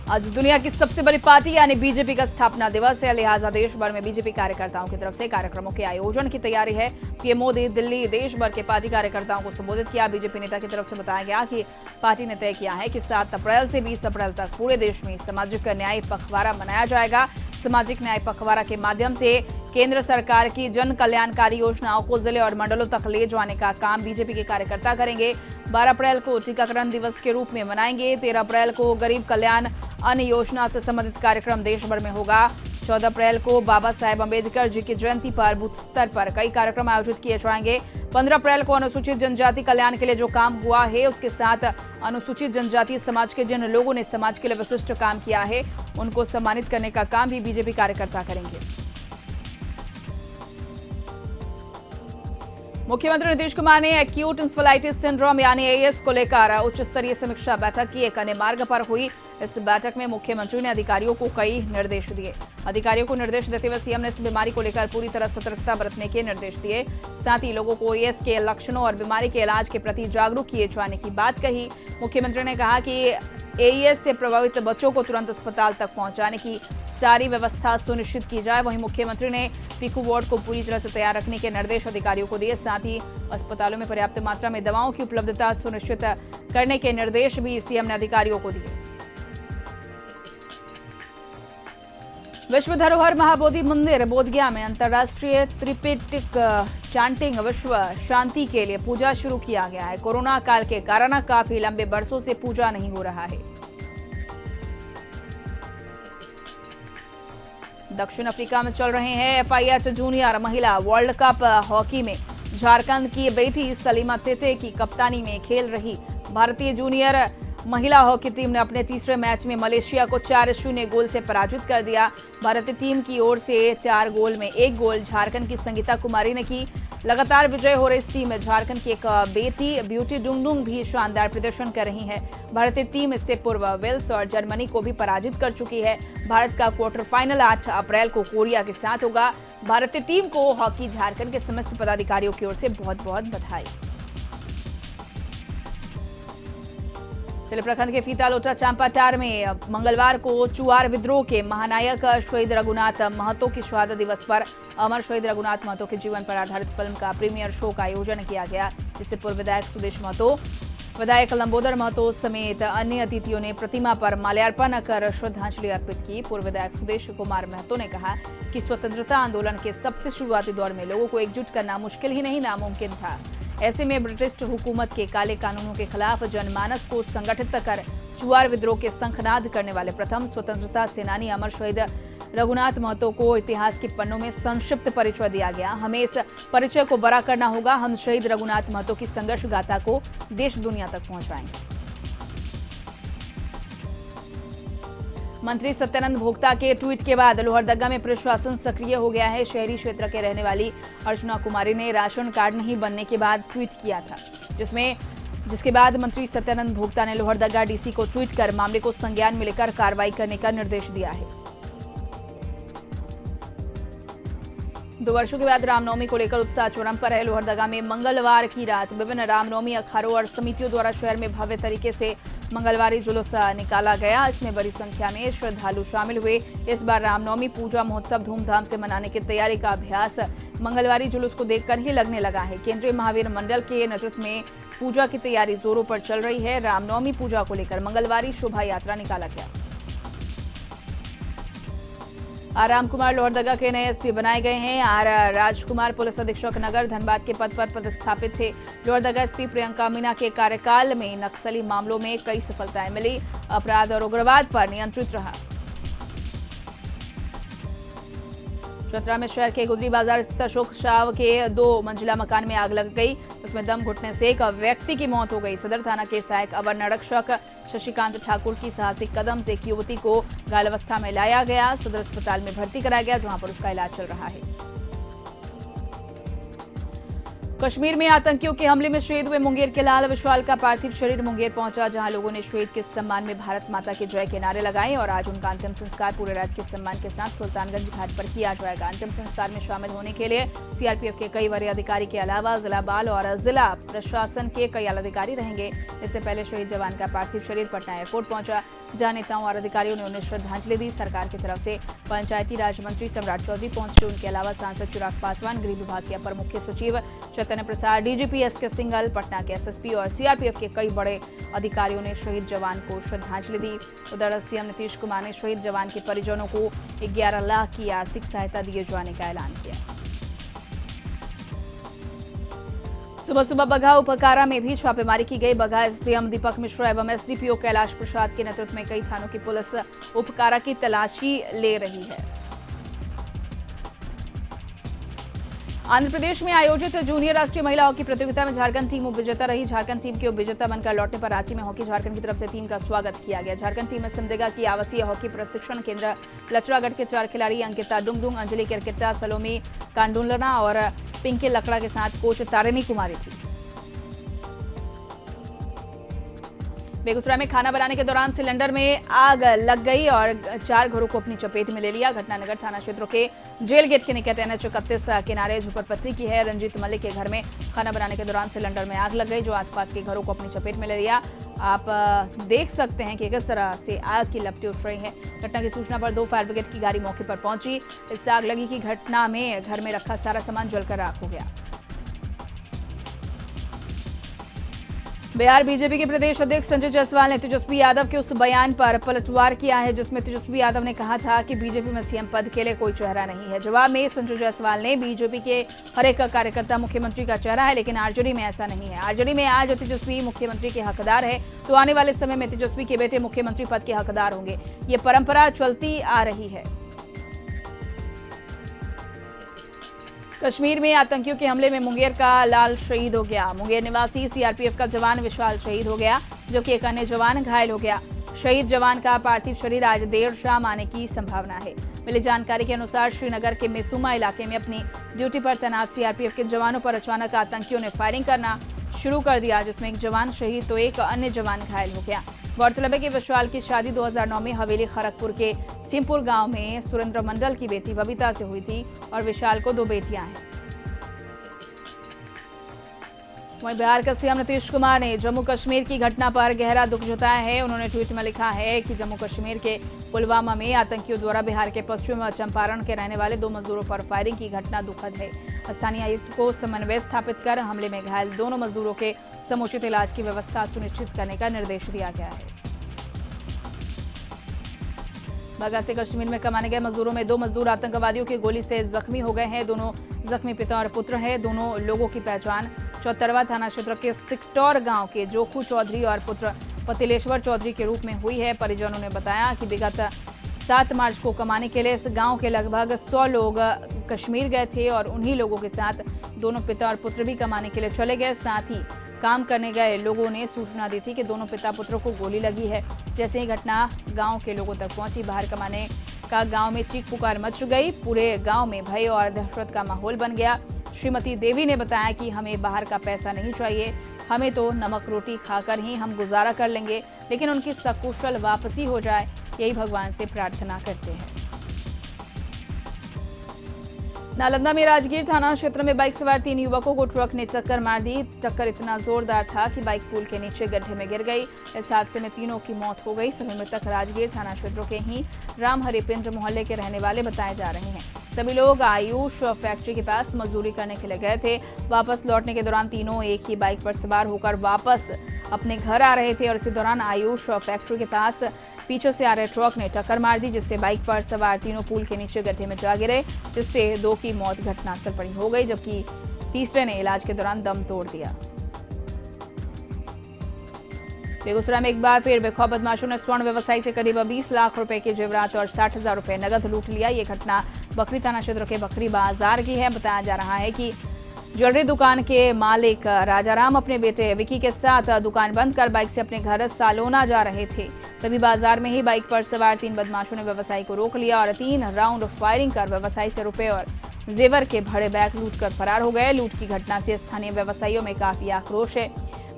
आज दुनिया की सबसे बड़ी पार्टी यानी बीजेपी का स्थापना दिवस है, लिहाजा देश भर में बीजेपी कार्यकर्ताओं की तरफ से कार्यक्रमों के आयोजन की तैयारी है। पीएम मोदी दिल्ली देश भर के पार्टी कार्यकर्ताओं को संबोधित किया। बीजेपी नेता की तरफ से बताया गया कि पार्टी ने तय किया है कि 7 अप्रैल से 20 अप्रैल तक पूरे देश में सामाजिक न्याय पखवाड़ा मनाया जाएगा। सामाजिक न्याय पखवाड़ा के माध्यम से केंद्र सरकार की जन कल्याणकारी योजनाओं को जिले और मंडलों तक ले जाने का काम बीजेपी के कार्यकर्ता करेंगे। 12 अप्रैल को टीकाकरण दिवस के रूप में मनाएंगे। 13 अप्रैल को गरीब कल्याण अन्न योजना से संबंधित कार्यक्रम देश भर में होगा। 14 अप्रैल को बाबा साहेब अम्बेडकर जी की जयंती पर बूथ स्तर पर कई कार्यक्रम आयोजित किए जाएंगे। 15 अप्रैल को अनुसूचित जनजाति कल्याण के लिए जो काम हुआ है उसके साथ अनुसूचित जनजाति समाज के जिन लोगों ने समाज के लिए विशिष्ट काम किया है उनको सम्मानित करने का काम भी बीजेपी कार्यकर्ता करेंगे। मुख्यमंत्री नीतीश कुमार ने एक्यूट इंसेफेलाइटिस सिंड्रोम यानी एईएस को लेकर उच्च स्तरीय समीक्षा बैठक की। एक अन्य मार्ग पर हुई इस बैठक में मुख्यमंत्री ने अधिकारियों को कई निर्देश दिए। अधिकारियों को निर्देश देते हुए सीएम ने इस बीमारी को लेकर पूरी तरह सतर्कता बरतने के निर्देश दिए। साथ ही लोगों को एईएस के लक्षणों और बीमारी के इलाज के प्रति जागरूक किए जाने की बात कही। मुख्यमंत्री ने कहा कि एईएस से प्रभावित बच्चों को तुरंत अस्पताल तक पहुंचाने की सारी व्यवस्था सुनिश्चित की जाए। वहीं मुख्यमंत्री ने पीकू वार्ड को पूरी तरह से तैयार रखने के निर्देश अधिकारियों को दिए। साथ ही अस्पतालों में पर्याप्त मात्रा में दवाओं की उपलब्धता सुनिश्चित करने के निर्देश भी सीएम ने अधिकारियों को दिए। विश्व धरोहर महाबोधि मंदिर बोधगया में अंतर्राष्ट्रीय त्रिपिटक चांटिंग विश्व शांति के लिए पूजा शुरू किया गया है। कोरोना काल के कारण काफी लंबे बरसों से पूजा नहीं हो रहा है। दक्षिण अफ्रीका में चल रहे हैं एफआईएच जूनियर महिला वर्ल्ड कप हॉकी में झारखंड की बेटी सलीमा टेटे की कप्तानी में खेल रही भारतीय जूनियर महिला हॉकी टीम ने अपने तीसरे मैच में मलेशिया को 4-0 गोल से पराजित कर दिया। भारतीय टीम की ओर से 4 गोल में 1 गोल झारखंड की संगीता कुमारी ने की। लगातार विजय हो रही इस टीम में झारखंड की एक बेटी ब्यूटी डुंगडुंग भी शानदार प्रदर्शन कर रही है। भारतीय टीम इससे पूर्व वेल्स और जर्मनी को भी पराजित कर चुकी है। भारत का क्वार्टर फाइनल 8 अप्रैल को कोरिया के साथ होगा। भारतीय टीम को हॉकी झारखंड के समस्त पदाधिकारियों की ओर से बहुत बहुत बधाई। प्रखंड के फीतालोटा चांपाटार में मंगलवार को चुआर विद्रोह के महानायक शहीद रघुनाथ महतो की शहादत दिवस पर अमर शहीद रघुनाथ महतो के जीवन पर आधारित फिल्म का प्रीमियर शो का आयोजन किया गया, जिससे पूर्व विधायक सुदेश महतो, विधायक लंबोदर महतो समेत अन्य अतिथियों ने प्रतिमा पर माल्यार्पण कर श्रद्धांजलि अर्पित की। पूर्व विधायक सुदेश कुमार महतो ने कहा कि स्वतंत्रता आंदोलन के सबसे शुरुआती दौर में लोगों को एकजुट करना मुश्किल ही नहीं नामुमकिन था। ऐसे में ब्रिटिश हुकूमत के काले कानूनों के खिलाफ जनमानस को संगठित कर चुआर विद्रोह के शंखनाद करने वाले प्रथम स्वतंत्रता सेनानी अमर शहीद रघुनाथ महतो को इतिहास के पन्नों में संक्षिप्त परिचय दिया गया। हमें इस परिचय को बड़ा करना होगा। हम शहीद रघुनाथ महतो की संघर्ष गाथा को देश दुनिया तक पहुंचाएंगे। मंत्री सत्यानंद भोक्ता के ट्वीट के बाद लोहरदगा में प्रशासन सक्रिय हो गया है। शहरी क्षेत्र के रहने वाली अर्चना कुमारी ने राशन कार्ड नहीं बनने के बाद ट्वीट किया था, जिसके बाद मंत्री सत्यानंद भोक्ता ने लोहरदगा डीसी को ट्वीट कर मामले को संज्ञान में लेकर कार्रवाई करने का निर्देश दिया है। 2 वर्षों के बाद रामनवमी को लेकर उत्साह चरम पर है। लोहरदगा में मंगलवार की रात विभिन्न रामनवमी अखाड़ों और समितियों द्वारा शहर में भव्य तरीके से मंगलवारी जुलूस निकाला गया। इसमें बड़ी संख्या में श्रद्धालु शामिल हुए। इस बार रामनवमी पूजा महोत्सव धूमधाम से मनाने की तैयारी का अभ्यास मंगलवारी जुलूस को देखकर ही लगने लगा है। केंद्रीय महावीर मंडल के नेतृत्व में पूजा की तैयारी जोरों पर चल रही है। रामनवमी पूजा को लेकर मंगलवारी शोभा यात्रा निकाला गया। आर रामकुमार लोहरदगा के नए एसपी बनाए गए हैं। आर राजकुमार पुलिस अधीक्षक नगर धनबाद के पद पर पदस्थापित थे। लोहरदगा एसपी प्रियंका मीना के कार्यकाल में नक्सली मामलों में कई सफलताएं मिली। अपराध और उग्रवाद पर नियंत्रित रहा। चतरा में शहर के गुदरी बाजार स्थित अशोक शाव के 2 मंजिला मकान में आग लग गई। उसमें दम घुटने से एक व्यक्ति की मौत हो गई। सदर थाना के सहायक अवर निरीक्षक शशिकांत ठाकुर की साहसिक कदम से एक युवती को घायल अवस्था में लाया गया। सदर अस्पताल में भर्ती कराया गया, जहां पर उसका इलाज चल रहा है। कश्मीर में आतंकियों के हमले में शहीद हुए मुंगेर के लाल विशाल का पार्थिव शरीर मुंगेर पहुंचा, जहां लोगों ने शहीद के सम्मान में भारत माता की जय के नारे लगाए और आज उनका अंतिम संस्कार पूरे राजकीय सम्मान के साथ सुल्तानगंज घाट पर किया जाएगा। अंतिम संस्कार में शामिल होने के लिए सीआरपीएफ के कई वरीय अधिकारी के अलावा जिला बाल और जिला प्रशासन के कई अधिकारी रहेंगे। इससे पहले शहीद जवान का पार्थिव शरीर पटना एयरपोर्ट पहुंचा, जहां नेताओं और अधिकारियों ने उन्हें श्रद्धांजलि दी। सरकार की तरफ से पंचायती राज मंत्री सम्राट चौधरी पहुंचे। उनके अलावा सांसद चिराग पासवान, गृह विभाग के अपर मुख्य सचिव चैतन्य प्रसाद, डीजीपी एसके सिंघल, पटना के एसएसपी और सीआरपीएफ के कई बड़े अधिकारियों ने शहीद जवान को श्रद्धांजलि दी। उधर सीएम नीतीश कुमार ने शहीद जवान के परिजनों को 11 लाख की आर्थिक सहायता दिए जाने का ऐलान किया। सुबह सुबह बगहा उपकारा में भी छापेमारी की गई। बगहा एसडीएम दीपक मिश्रा एवं एसडीपीओ कैलाश प्रसाद के नेतृत्व में कई थानों की पुलिस उपकारा की तलाशी ले रही है। आंध्र प्रदेश में आयोजित जूनियर राष्ट्रीय महिला हॉकी प्रतियोगिता में झारखंड टीम उपविजेता रही। झारखंड टीम के उपविजेता बनकर लौटने पर रांची में हॉकी झारखंड की तरफ से टीम का स्वागत किया गया। झारखंड टीम में सिमडेगा की आवासीय हॉकी प्रशिक्षण केंद्र लचरागढ़ के 4 खिलाड़ी अंकिता डुंगडुंग, अंजलि केरकेट्टा, सलोमी कांडुलना और पिंकी लकड़ा के साथ कोच तारिणी कुमारी थी। बेगूसराय में खाना बनाने के दौरान सिलेंडर में आग लग गई और 4 घरों को अपनी चपेट में ले लिया। घटना नगर थाना क्षेत्र के जेल गेट के निकट NH 31 किनारे झुपड़पट्टी की है। रंजीत मलिक के घर में खाना बनाने के दौरान सिलेंडर में आग लग गई, जो आसपास के घरों को अपनी चपेट में ले लिया। आप देख सकते हैं कि किस तरह से आग की लपटें उठ रही हैं। घटना की सूचना पर 2 फायर ब्रिगेड की गाड़ी मौके पर पहुंची। इससे आग लगी की घटना में घर में रखा सारा सामान जलकर राख हो गया। बिहार बीजेपी के प्रदेश अध्यक्ष संजय जायसवाल ने तेजस्वी यादव के उस बयान पर पलटवार किया है जिसमें तेजस्वी यादव ने कहा था कि बीजेपी में सीएम पद के लिए कोई चेहरा नहीं है। जवाब में संजय जायसवाल ने बीजेपी के हर एक कार्यकर्ता मुख्यमंत्री का चेहरा है, लेकिन आरजेडी में ऐसा नहीं है। आरजेडी में आज तेजस्वी मुख्यमंत्री के हकदार है, तो आने वाले समय में तेजस्वी के बेटे मुख्यमंत्री पद के हकदार होंगे। ये परंपरा चलती आ रही है। कश्मीर में आतंकियों के हमले में मुंगेर का लाल शहीद हो गया। मुंगेर निवासी सीआरपीएफ का जवान विशाल शहीद हो गया, जबकि एक अन्य जवान घायल हो गया। शहीद जवान का पार्थिव शरीर आज देर शाम आने की संभावना है। मिली जानकारी के अनुसार श्रीनगर के मेसुमा इलाके में अपनी ड्यूटी पर तैनात सीआरपीएफ के जवानों पर अचानक आतंकियों ने फायरिंग करना शुरू कर दिया, जिसमें एक जवान शहीद तो एक अन्य जवान घायल हो गया। गौरतलब है कि विशाल की शादी 2009 में हवेली खड़गपुर के सिमपुर गांव में सुरेंद्र मंडल की बेटी बबीता से हुई थी और विशाल को 2 बेटियां हैं। वहीं बिहार के सीएम नीतीश कुमार ने जम्मू कश्मीर की घटना पर गहरा दुख जताया है। उन्होंने ट्वीट में लिखा है कि जम्मू कश्मीर के पुलवामा में आतंकियों द्वारा बिहार के पश्चिम चंपारण के रहने वाले 2 मजदूरों पर फायरिंग की घटना दुखद है। स्थानीय आयुक्त को समन्वय स्थापित कर हमले में घायल दोनों मजदूरों के समुचित इलाज की व्यवस्था सुनिश्चित करने का निर्देश दिया गया है। बगहा से कश्मीर में कमाने गए मजदूरों में 2 मजदूर आतंकवादियों की गोली से जख्मी हो गए हैं। दोनों जख्मी पिता और पुत्र हैं। दोनों लोगों की पहचान चौतरवा थाना क्षेत्र के सिकटौर गांव के जोखू चौधरी और पुत्र पतिलेश्वर चौधरी के रूप में हुई है। परिजनों ने बताया कि विगत 7 मार्च को कमाने के लिए इस गांव के लगभग 100 लोग कश्मीर गए थे और उन्हीं लोगों के साथ दोनों पिता और पुत्र भी कमाने के लिए चले गए। साथ ही काम करने गए लोगों ने सूचना दी थी कि दोनों पिता पुत्रों को गोली लगी है। जैसे ही घटना गांव के लोगों तक पहुंची, बाहर कमाने का गांव में चीख पुकार मच गई। पूरे गांव में भय और दहशत का माहौल बन गया। श्रीमती देवी ने बताया कि हमें बाहर का पैसा नहीं चाहिए, हमें तो नमक रोटी खाकर ही हम गुजारा कर लेंगे, लेकिन उनकी सकुशल वापसी हो जाए, यही भगवान से प्रार्थना करते हैं। नालंदा में राजगीर थाना क्षेत्र में बाइक सवार 3 युवकों को ट्रक ने टक्कर मार दी। टक्कर इतना जोरदार था कि बाइक पुल के नीचे गड्ढे में गिर गई। इस हादसे में तीनों की मौत हो गई। सभी मृतक राजगीर थाना क्षेत्र के ही राम हरिपिंड मोहल्ले के रहने वाले बताए जा रहे हैं। सभी लोग आयुष फैक्ट्री के पास मजदूरी करने के लिए गए थे। वापस लौटने के दौरान तीनों एक ही बाइक पर सवार होकर वापस अपने घर आ रहे थे और इसी दौरान आयुष फैक्ट्री के पास पीछे से आ रहे ट्रक ने टक्कर मार दी, जिससे बाइक पर सवार तीनों पुल के नीचे गड्ढे में जा गिरे, जिससे 2 की मौत घटनास्थल पर ही हो गई, जबकि तीसरे ने इलाज के दौरान दम तोड़ दिया। बेगूसराय में एक बार फिर बेखौफ बदमाशों ने स्वर्ण व्यवसायी से करीब 20 लाख रुपए के जेवरात और 60,000 रुपए नगद लूट लिया। ये घटना बकरी थाना क्षेत्र के बकरी बाजार की है। बताया जा रहा है कि ज्वेलरी दुकान के मालिक राजाराम अपने बेटे विकी के साथ दुकान बंद कर बाइक से अपने घर सालोना जा रहे थे। तभी बाजार में ही बाइक पर सवार 3 बदमाशों ने व्यवसायी को रोक लिया और 3 राउंड फायरिंग कर व्यवसायी से रुपए और जेवर के भरे बैग लूटकर फरार हो गए। लूट की घटना से स्थानीय व्यवसायियों में काफी आक्रोश है।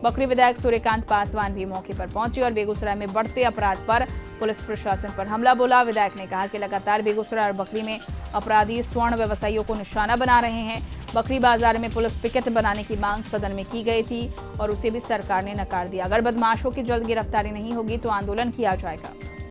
बकरी विधायक सूर्यकांत पासवान भी मौके पर पहुंचे और बेगूसराय में बढ़ते अपराध पर पुलिस प्रशासन पर हमला बोला। विधायक ने कहा कि लगातार बेगूसराय और बकरी में अपराधी स्वर्ण व्यवसायियों को निशाना बना रहे हैं। बकरी बाजार में पुलिस पिकेट बनाने की मांग सदन में की गई थी और उसे भी सरकार ने नकार दिया। अगर बदमाशों की जल्द गिरफ्तारी नहीं होगी तो आंदोलन किया जाएगा।